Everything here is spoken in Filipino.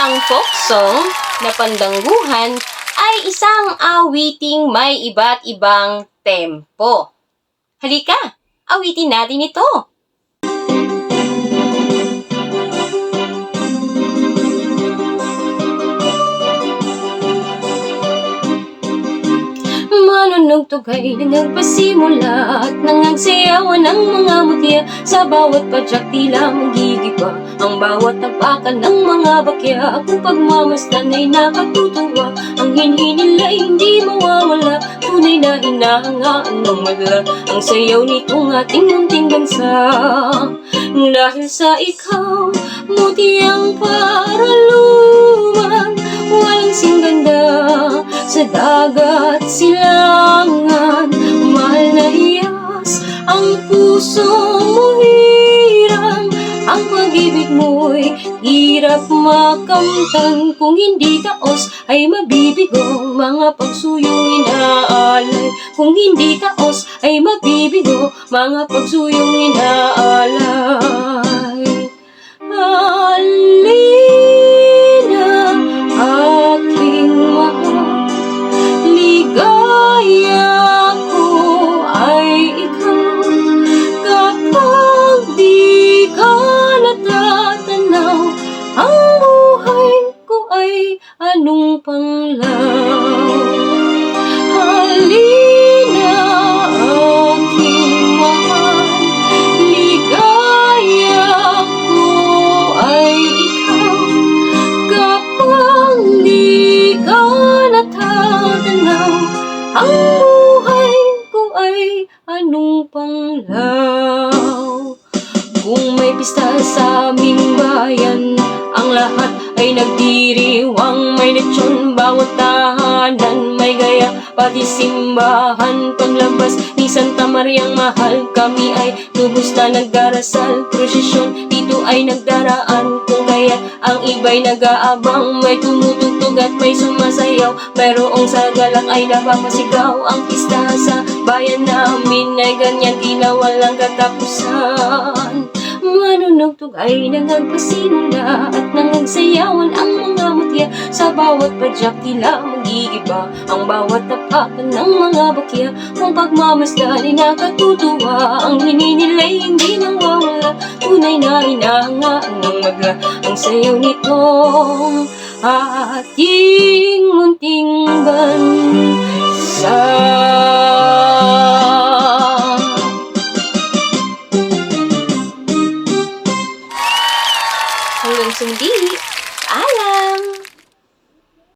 Ang folk song na pandangguhan ay isang awiting may iba't ibang tempo. Halika, awitin natin ito. Manunugtog ay nagpasimula at nangagsayawan ang mga mutya. Sa bawat padyak tila magigiba ang bawat tapakan ng mga bakya. Kung pagmamasdan ay nakatutuwa, ang hinhin nila hindi mawawala. Tunay na hinahangaan ng madla ang sayaw nitong ating munting bansa. Dahil sa ikaw, mutiyang paraluman, walang singganda sa dagat silangan. Mahal na hiyas ang puso mo hirang, ang pag-ibig mo'y hirap makamtan. Kung hindi taos ay mabibigo mga pagsuyong inaalay. Kung hindi taos ay mabibigo mga pagsuyong inaalay. Halina, aking mahal, ligaya ko ay ikaw. Kapag di ka natatanaw, ang buhay ko ay anong panglaw. Halina, aking mahal, ligaya ko ay ikaw. Kapag di ka natatanaw, ang buhay ko ay anong panglaw. Kung may pista sa aming bayan, ang lahat ay nagdiriwang. May lechon bawat tahanan, may gaya pati simbahan. Paglabas ni Santa Mariang Mahal, kami ay lubos na nagdarasal. Prosesyon dito ay nagdaraan, kung kaya ang iba'y nag-aabang. May tumutugtog at may sumasayaw, mayroong sa galak ay napapasigaw. Ang pista sa bayan namin ay ganyan, tila walang katapusan. Manunugtog ay nangagpasimula at nangagsayawan ang mga mutya. Sa bawat padyak tila magigiba ang bawat tapakan ng mga bakya. Kung pagmamasdan ay nakatutuwa, ang hininila'y hindi nawawala. Tunay na hinahangaan ng magla ang sayaw nitong ating munting bansa.